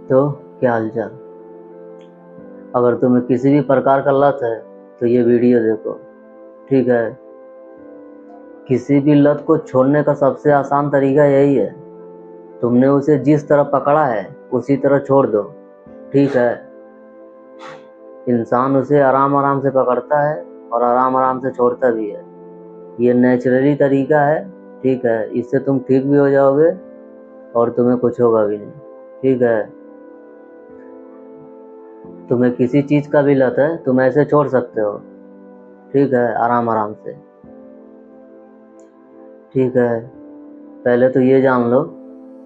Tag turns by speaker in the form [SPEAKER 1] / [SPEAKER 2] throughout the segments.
[SPEAKER 1] तो क्या हालचाल। अगर तुम्हें किसी भी प्रकार का लत है तो ये वीडियो देखो, ठीक है। किसी भी लत को छोड़ने का सबसे आसान तरीका यही है, तुमने उसे जिस तरह पकड़ा है उसी तरह छोड़ दो, ठीक है। इंसान उसे आराम आराम से पकड़ता है और आराम आराम से छोड़ता भी है। ये नेचुरली तरीका है, ठीक है। इससे तुम ठीक भी हो जाओगे और तुम्हें कुछ होगा भी नहीं, ठीक है। तुम्हें किसी चीज़ का भी लत है तुम ऐसे छोड़ सकते हो, ठीक है, आराम आराम से, ठीक है। पहले तो ये जान लो,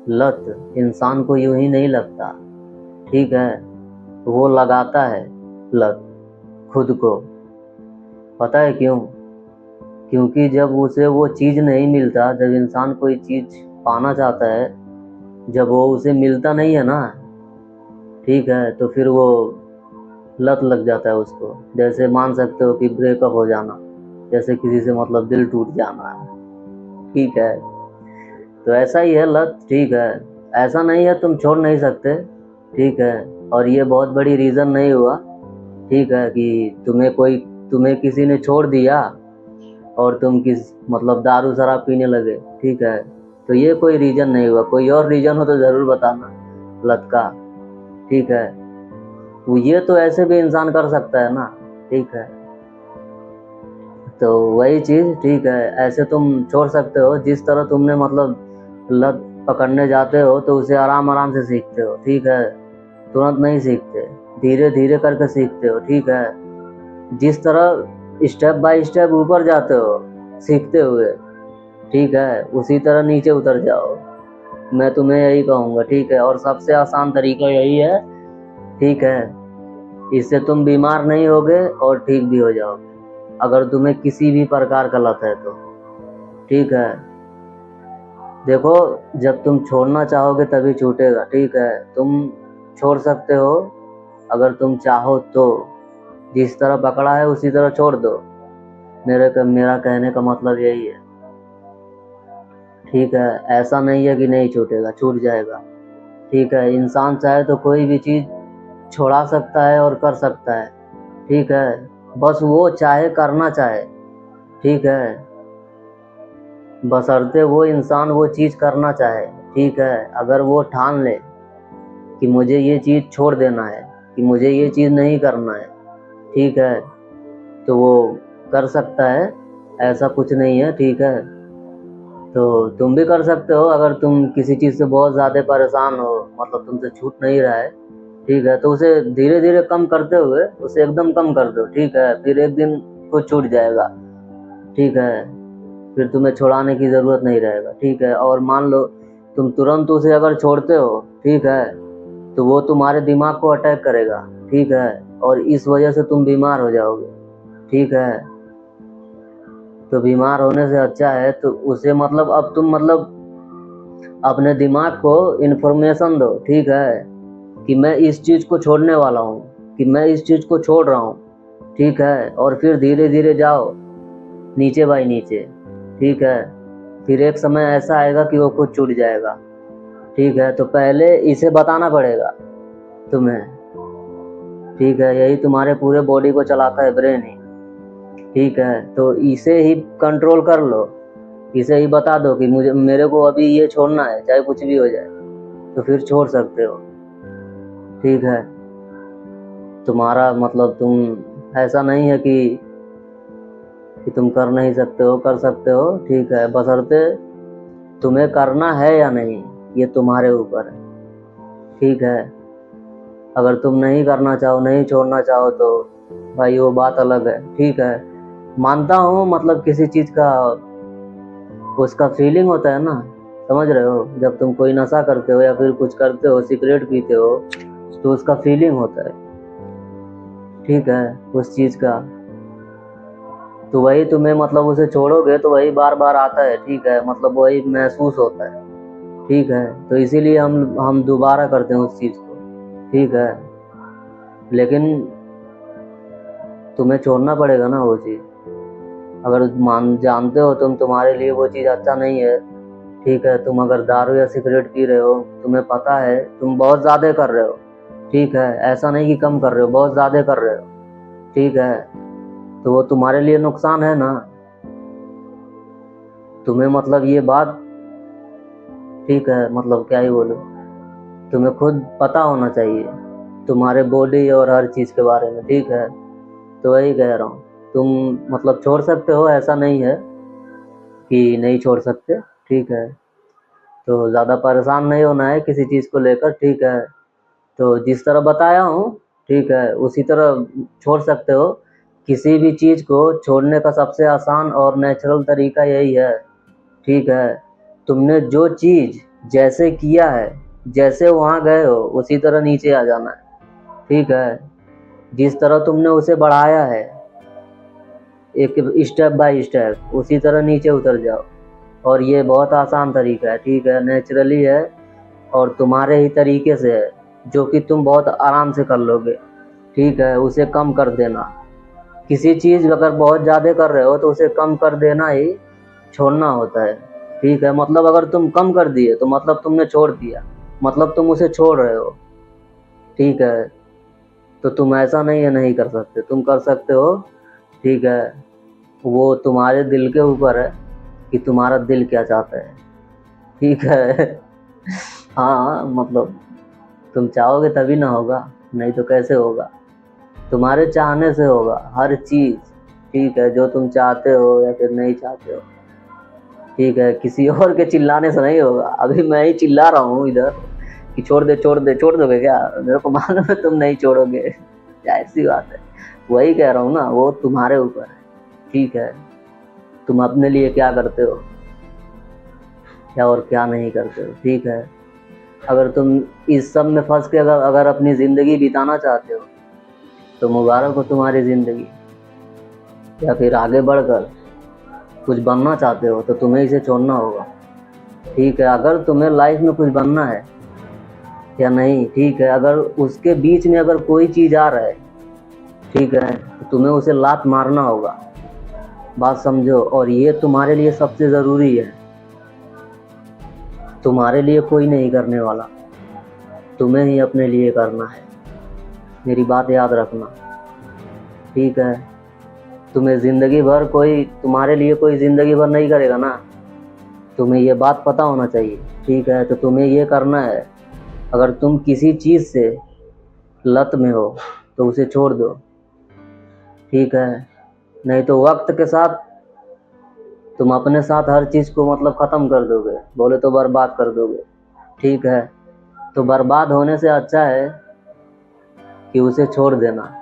[SPEAKER 1] लत इंसान को यूं ही नहीं लगता, ठीक है। वो लगाता है लत खुद को। पता है क्यों? क्योंकि जब उसे वो चीज़ नहीं मिलता, जब इंसान कोई चीज़ पाना चाहता है, जब वो उसे मिलता नहीं है ना, ठीक है, तो फिर वो लत लग जाता है उसको। जैसे मान सकते हो कि ब्रेकअप हो जाना, जैसे किसी से मतलब दिल टूट जाना है, ठीक है। तो ऐसा ही है लत, ठीक है। ऐसा नहीं है तुम छोड़ नहीं सकते, ठीक है। और ये बहुत बड़ी रीज़न नहीं हुआ, ठीक है, कि तुम्हें किसी ने छोड़ दिया और तुम मतलब दारू शराब पीने लगे, ठीक है। तो ये कोई रीज़न नहीं हुआ। कोई और रीज़न हो तो ज़रूर बताना लत का, ठीक है। वो ये तो ऐसे भी इंसान कर सकता है ना, ठीक है। तो वही चीज़, ठीक है, ऐसे तुम छोड़ सकते हो जिस तरह तुमने मतलब लत पकड़ने जाते हो तो उसे आराम आराम से सीखते हो, ठीक है। तुरंत नहीं सीखते, धीरे धीरे करके सीखते हो, ठीक है। जिस तरह स्टेप बाय स्टेप ऊपर जाते हो सीखते हुए, ठीक है, उसी तरह नीचे उतर जाओ। मैं तुम्हें यही कहूँगा, ठीक है। और सबसे आसान तरीका यही है, ठीक है। इससे तुम बीमार नहीं होगे और ठीक भी हो जाओगे अगर तुम्हें किसी भी प्रकार का लत है तो, ठीक है। देखो, जब तुम छोड़ना चाहोगे तभी छूटेगा, ठीक है। तुम छोड़ सकते हो अगर तुम चाहो तो, जिस तरह पकड़ा है उसी तरह छोड़ दो। मेरा कहने का मतलब यही है, ठीक है। ऐसा नहीं है कि नहीं छूटेगा, छूट जाएगा, ठीक है। इंसान चाहे तो कोई भी चीज़ छोड़ा सकता है और कर सकता है, ठीक है। बस वो चाहे, करना चाहे, ठीक है। बशर्ते वो इंसान वो चीज़ करना चाहे, ठीक है। अगर वो ठान ले कि मुझे ये चीज़ छोड़ देना है, कि मुझे ये चीज़ नहीं करना है, ठीक है, तो वो कर सकता है। ऐसा कुछ नहीं है, ठीक है। तो तुम भी कर सकते हो अगर तुम किसी चीज़ से बहुत ज़्यादा परेशान हो, मतलब तुमसे छूट नहीं रहा है, ठीक है, तो उसे धीरे धीरे कम करते हुए उसे एकदम कम कर दो, ठीक है। फिर एक दिन खुद छूट जाएगा, ठीक है। फिर तुम्हें छुड़ाने की ज़रूरत नहीं रहेगा, ठीक है। और मान लो तुम तुरंत उसे अगर छोड़ते हो, ठीक है, तो वो तुम्हारे दिमाग को अटैक करेगा, ठीक है। और इस वजह से तुम बीमार हो जाओगे, ठीक है। तो बीमार होने से अच्छा है तो उसे मतलब अब तुम मतलब अपने दिमाग को इन्फॉर्मेशन दो, ठीक है, कि मैं इस चीज़ को छोड़ने वाला हूँ, कि मैं इस चीज़ को छोड़ रहा हूँ, ठीक है। और फिर धीरे धीरे जाओ नीचे बाई नीचे, ठीक है। फिर एक समय ऐसा आएगा कि वो खुद छूट जाएगा, ठीक है। तो पहले इसे बताना पड़ेगा तुम्हें, ठीक है। यही तुम्हारे पूरे बॉडी को चलाता है, ब्रेन ही, ठीक है। तो इसे ही कंट्रोल कर लो, इसे ही बता दो कि मेरे को अभी ये छोड़ना है चाहे कुछ भी हो जाए, तो फिर छोड़ सकते हो, ठीक है। तुम्हारा मतलब तुम ऐसा नहीं है कि तुम कर नहीं सकते हो, कर सकते हो, ठीक है। बशर्ते तुम्हें करना है या नहीं, ये तुम्हारे ऊपर है, ठीक है। अगर तुम नहीं करना चाहो, नहीं छोड़ना चाहो तो भाई वो बात अलग है, ठीक है। मानता हूँ मतलब किसी चीज़ का उसका फीलिंग होता है ना, समझ रहे हो। जब तुम कोई नशा करते हो या फिर कुछ करते हो, सिगरेट पीते हो, तो उसका फीलिंग होता है, ठीक है, उस चीज़ का। तो वही तुम्हें मतलब उसे छोड़ोगे तो वही बार बार आता है, ठीक है, मतलब वही महसूस होता है, ठीक है। तो इसीलिए हम दोबारा करते हैं उस चीज़ को, ठीक है। लेकिन तुम्हें छोड़ना पड़ेगा ना वो चीज़। अगर जानते हो तुम्हारे लिए वो चीज़ अच्छा नहीं है, ठीक है, तुम अगर दारू या सिगरेट पी रहे हो, तुम्हें पता है तुम बहुत ज़्यादा कर रहे हो, ठीक है, ऐसा नहीं कि कम कर रहे हो, बहुत ज़्यादा कर रहे हो, ठीक है, तो वो तुम्हारे लिए नुकसान है ना। तुम्हें मतलब ये बात, ठीक है, मतलब क्या ही बोलूं, तुम्हें खुद पता होना चाहिए तुम्हारे बॉडी और हर चीज़ के बारे में, ठीक है। तो वही कह रहा हूँ, तुम मतलब छोड़ सकते हो, ऐसा नहीं है कि नहीं छोड़ सकते, ठीक है। तो ज़्यादा परेशान नहीं होना है किसी चीज़ को लेकर, ठीक है। तो जिस तरह बताया हूँ, ठीक है, उसी तरह छोड़ सकते हो। किसी भी चीज़ को छोड़ने का सबसे आसान और नेचुरल तरीका यही है, ठीक है। तुमने जो चीज़ जैसे किया है, जैसे वहाँ गए हो, उसी तरह नीचे आ जाना है, ठीक है। जिस तरह तुमने उसे बढ़ाया है, एक स्टेप बाय स्टेप, उसी तरह नीचे उतर जाओ। और ये बहुत आसान तरीका है, ठीक है, नेचुरली है और तुम्हारे ही तरीके से है, जो कि तुम बहुत आराम से कर लोगे, ठीक है। उसे कम कर देना, किसी चीज़ अगर बहुत ज़्यादा कर रहे हो तो उसे कम कर देना ही छोड़ना होता है, ठीक है। मतलब अगर तुम कम कर दिए तो मतलब तुमने छोड़ दिया, मतलब तुम उसे छोड़ रहे हो, ठीक है। तो तुम ऐसा नहीं है नहीं कर सकते, तुम कर सकते हो, ठीक है। वो तुम्हारे दिल के ऊपर है कि तुम्हारा दिल क्या चाहता है, ठीक है। हाँ, मतलब तुम चाहोगे तभी ना होगा, नहीं तो कैसे होगा। तुम्हारे चाहने से होगा हर चीज़, ठीक है, जो तुम चाहते हो या फिर नहीं चाहते हो, ठीक है। किसी और के चिल्लाने से नहीं होगा। अभी मैं ही चिल्ला रहा हूँ इधर कि छोड़ दे छोड़ दे, छोड़ दोगे क्या? मेरे को मालूम है तुम नहीं छोड़ोगे, जाहिर सी बात है। वही कह रहा हूँ ना, वो तुम्हारे ऊपर है, ठीक है। तुम अपने लिए क्या करते हो, क्या और क्या नहीं करते हो, ठीक है। अगर तुम इस सब में फंस के अगर अपनी ज़िंदगी बिताना चाहते हो तो मुबारक हो तुम्हारी ज़िंदगी। या फिर आगे बढ़कर कुछ बनना चाहते हो तो तुम्हें इसे छोड़ना होगा, ठीक है। अगर तुम्हें लाइफ में कुछ बनना है या नहीं, ठीक है, अगर उसके बीच में अगर कोई चीज़ आ रहा है, ठीक है, तो तुम्हें उसे लात मारना होगा, बात समझो। और ये तुम्हारे लिए सबसे ज़रूरी है, तुम्हारे लिए कोई नहीं करने वाला, तुम्हें ही अपने लिए करना है, मेरी बात याद रखना, ठीक है। तुम्हें ज़िंदगी भर कोई, तुम्हारे लिए कोई ज़िंदगी भर नहीं करेगा ना, तुम्हें ये बात पता होना चाहिए, ठीक है। तो तुम्हें ये करना है, अगर तुम किसी चीज़ से लत में हो तो उसे छोड़ दो, ठीक है। नहीं तो वक्त के साथ तुम अपने साथ हर चीज़ को मतलब ख़त्म कर दोगे, बोले तो बर्बाद कर दोगे, ठीक है। तो बर्बाद होने से अच्छा है कि उसे छोड़ देना,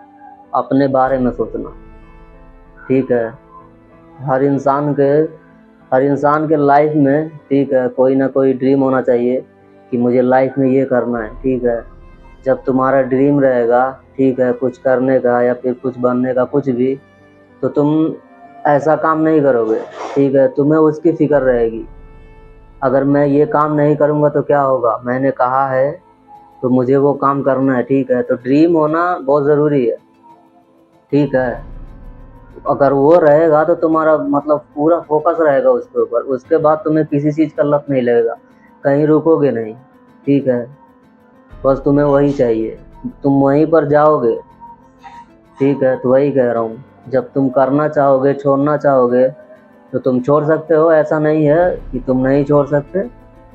[SPEAKER 1] अपने बारे में सोचना, ठीक है। हर इंसान के हर इंसान के लाइफ में, ठीक है, कोई ना कोई ड्रीम होना चाहिए कि मुझे लाइफ में ये करना है, ठीक है। जब तुम्हारा ड्रीम रहेगा, ठीक है, कुछ करने का या फिर कुछ बनने का, कुछ भी, तो तुम ऐसा काम नहीं करोगे, ठीक है। तुम्हें उसकी फिक्र रहेगी, अगर मैं ये काम नहीं करूँगा तो क्या होगा, मैंने कहा है तो मुझे वो काम करना है, ठीक है। तो ड्रीम होना बहुत ज़रूरी है, ठीक है। अगर वो रहेगा तो तुम्हारा मतलब पूरा फोकस रहेगा उसके ऊपर, उसके बाद तुम्हें किसी चीज़ का लत नहीं लगेगा, कहीं रुकोगे नहीं, ठीक है। बस तुम्हें वही चाहिए, तुम वहीं पर जाओगे, ठीक है। तो वही कह रहा हूँ, जब तुम करना चाहोगे, छोड़ना चाहोगे तो तुम छोड़ सकते हो, ऐसा नहीं है कि तुम नहीं छोड़ सकते,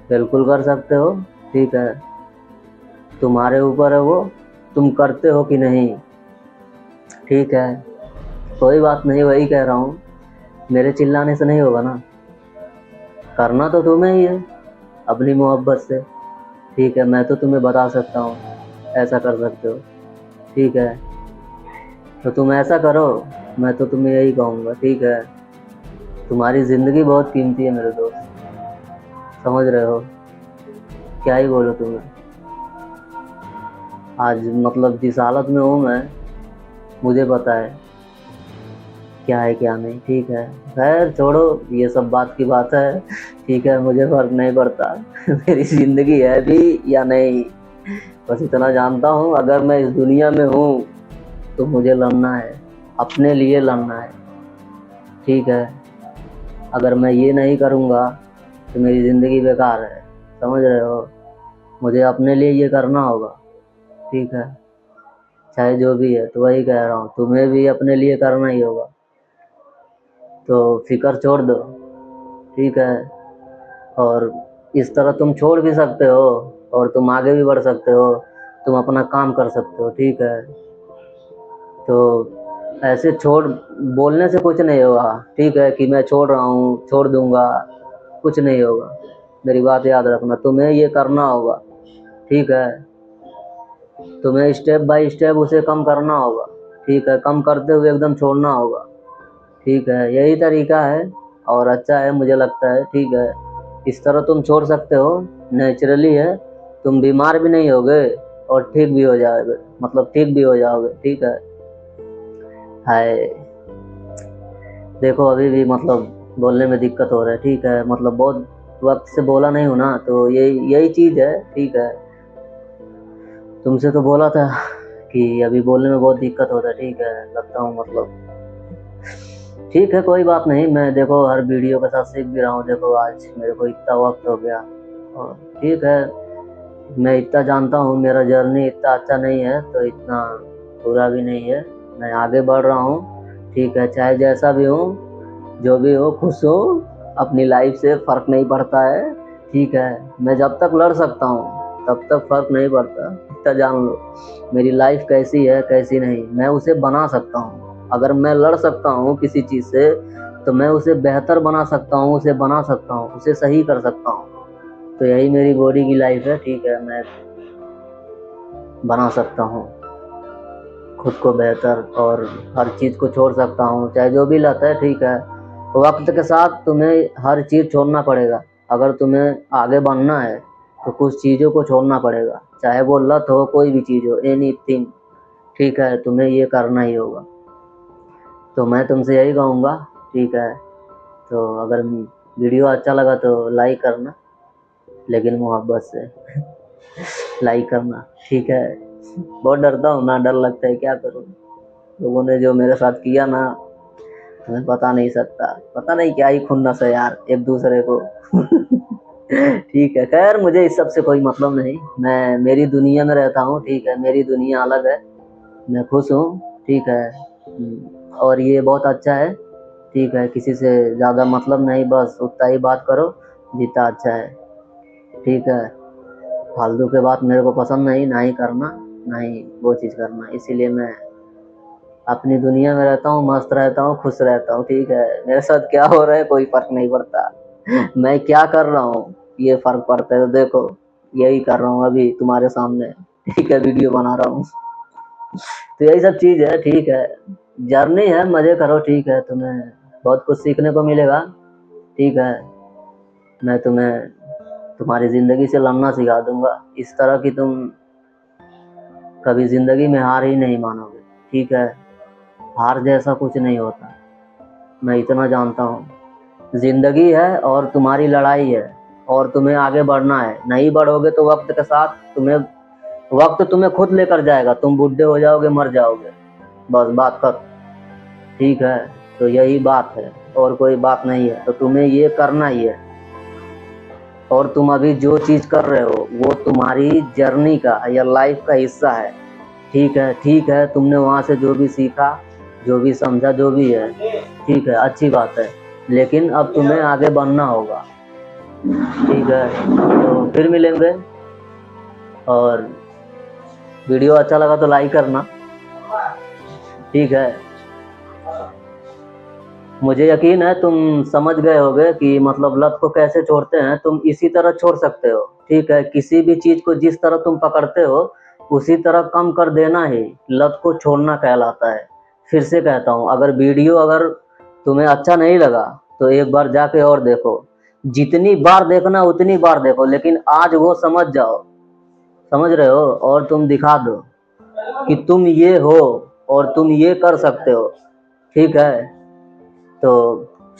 [SPEAKER 1] बिल्कुल कर सकते हो, ठीक है। तुम्हारे ऊपर है वो, तुम करते हो कि नहीं, ठीक है। कोई बात नहीं, वही कह रहा हूँ, मेरे चिल्लाने से नहीं होगा ना, करना तो तुम्हें ही है अपनी मोहब्बत से, ठीक है। मैं तो तुम्हें बता सकता हूँ ऐसा कर सकते हो, ठीक है। तो तुम ऐसा करो, मैं तो तुम्हें यही कहूँगा, ठीक है। तुम्हारी ज़िंदगी बहुत कीमती है मेरे दोस्त, समझ रहे हो, क्या ही बोलो तुम्हें। आज मतलब जिस हालत में हूँ मैं, मुझे पता है क्या है क्या नहीं, ठीक है। खैर छोड़ो, ये सब बात की बात है, ठीक है, मुझे फर्क नहीं पड़ता मेरी ज़िंदगी है भी या नहीं, बस इतना जानता हूँ, अगर मैं इस दुनिया में हूँ तो मुझे लड़ना है, अपने लिए लड़ना है, ठीक है। अगर मैं ये नहीं करूँगा तो मेरी ज़िंदगी बेकार है, समझ रहे हो। मुझे अपने लिए ये करना होगा, ठीक है, चाहे जो भी है। तो वही कह रहा हूँ, तुम्हें भी अपने लिए करना ही होगा। तो फिक्र छोड़ दो, ठीक है। और इस तरह तुम छोड़ भी सकते हो और तुम आगे भी बढ़ सकते हो, तुम अपना काम कर सकते हो, ठीक है। तो ऐसे छोड़ बोलने से कुछ नहीं होगा, ठीक है, कि मैं छोड़ रहा हूँ, छोड़ दूंगा, कुछ नहीं होगा। मेरी बात याद रखना, तुम्हें ये करना होगा, ठीक है। तुम्हें स्टेप बाय स्टेप उसे कम करना होगा, ठीक है। कम करते हुए एकदम छोड़ना होगा, ठीक है। यही तरीका है और अच्छा है, मुझे लगता है, ठीक है। इस तरह तुम छोड़ सकते हो, नेचुरली है। तुम बीमार भी नहीं होगे और ठीक भी हो जाओगे, मतलब ठीक भी हो जाओगे, ठीक है। हाय, देखो अभी भी मतलब बोलने में दिक्कत हो रहा है, ठीक है। मतलब बहुत वक्त से बोला नहीं हूँ ना, तो यही चीज़ है, ठीक है। तुमसे तो बोला था कि अभी बोलने में बहुत दिक्कत होता है, ठीक है। लगता हूँ मतलब ठीक है, कोई बात नहीं। मैं देखो हर वीडियो के साथ सीख भी रहा हूँ। देखो आज मेरे को इतना वक्त हो गया और ठीक है, मैं इतना जानता हूँ मेरा जर्नी इतना अच्छा नहीं है तो इतना बुरा भी नहीं है। मैं आगे बढ़ रहा हूँ, ठीक है। चाहे जैसा भी हो, जो भी हो, खुश हो अपनी लाइफ से, फ़र्क नहीं पड़ता है, ठीक है। मैं जब तक लड़ सकता हूँ तब तक फ़र्क नहीं पड़ता, इतना जान लो। मेरी लाइफ कैसी है कैसी नहीं, मैं उसे बना सकता हूँ। अगर मैं लड़ सकता हूँ किसी चीज़ से तो मैं उसे बेहतर बना सकता हूँ, उसे बना सकता हूँ, उसे सही कर सकता हूँ। तो यही मेरी बॉडी की लाइफ है, ठीक है। मैं बना सकता हूँ खुद को बेहतर और हर चीज़ को छोड़ सकता हूँ, चाहे जो भी लत है, ठीक है। वक्त के साथ तुम्हें हर चीज़ छोड़ना पड़ेगा। अगर तुम्हें आगे बढ़ना है तो कुछ चीज़ों को छोड़ना पड़ेगा, चाहे वो लत हो, कोई भी चीज़ हो, एनीथिंग, ठीक है। तुम्हें ये करना ही होगा। तो मैं तुमसे यही कहूँगा, ठीक है। तो अगर वीडियो अच्छा लगा तो लाइक करना, लेकिन मोहब्बत से लाइक करना, ठीक है। बहुत डरता हूँ ना, डर लगता है, क्या करूँ। लोगों ने जो मेरे साथ किया ना, तुम्हें पता नहीं सकता, पता नहीं क्या ही खुन्नस है यार एक दूसरे को ठीक है, खैर मुझे इस सब से कोई मतलब नहीं। मैं मेरी दुनिया में रहता हूँ, ठीक है। मेरी दुनिया अलग है, मैं खुश हूँ, ठीक है। और ये बहुत अच्छा है, ठीक है। किसी से ज़्यादा मतलब नहीं, बस उतना ही बात करो जितना अच्छा है, ठीक है। फालतू के बात मेरे को पसंद नहीं, ना ही करना, ना ही वो चीज़ करना। इसीलिए मैं अपनी दुनिया में रहता हूँ, मस्त रहता हूँ, खुश रहता हूँ, ठीक है। मेरे साथ क्या हो रहा है कोई फर्क नहीं पड़ता मैं क्या कर रहा हूँ ये फर्क पड़ता है। तो देखो यही कर रहा हूँ अभी तुम्हारे सामने, ठीक है, वीडियो बना रहा हूँ तो यही सब चीज़ है, ठीक है। जर्नी है, मज़े करो, ठीक है। तुम्हें बहुत कुछ सीखने को मिलेगा, ठीक है। मैं तुम्हें तुम्हारी ज़िंदगी से लड़ना सिखा दूंगा, इस तरह की तुम कभी ज़िंदगी में हार ही नहीं मानोगे, ठीक है। हार जैसा कुछ नहीं होता, मैं इतना जानता हूँ। ज़िंदगी है और तुम्हारी लड़ाई है और तुम्हें आगे बढ़ना है। नहीं बढ़ोगे तो वक्त के साथ वक्त तुम्हें खुद लेकर जाएगा, तुम बूढ़े हो जाओगे, मर जाओगे, बस बात खत्म, ठीक है। तो यही बात है और कोई बात नहीं है। तो तुम्हें ये करना ही है और तुम अभी जो चीज़ कर रहे हो वो तुम्हारी जर्नी का या लाइफ का हिस्सा है, ठीक है। ठीक है, तुमने वहाँ से जो भी सीखा, जो भी समझा, जो भी है, ठीक है, अच्छी बात है। लेकिन अब तुम्हें आगे बढ़ना होगा, ठीक है। तो फिर मिलेंगे और वीडियो अच्छा लगा तो लाइक करना, ठीक है। मुझे यकीन है तुम समझ गए होगे कि मतलब लत को कैसे छोड़ते हैं। तुम इसी तरह छोड़ सकते हो, ठीक है। किसी भी चीज़ को जिस तरह तुम पकड़ते हो उसी तरह कम कर देना ही लत को छोड़ना कहलाता है। फिर से कहता हूँ, अगर तुम्हें अच्छा नहीं लगा तो एक बार जाके और देखो, जितनी बार देखना उतनी बार देखो, लेकिन आज वो समझ जाओ, समझ रहे हो, और तुम दिखा दो कि तुम ये हो और तुम ये कर सकते हो, ठीक है। तो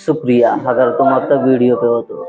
[SPEAKER 1] शुक्रिया अगर तुम अब तक वीडियो पे हो तो।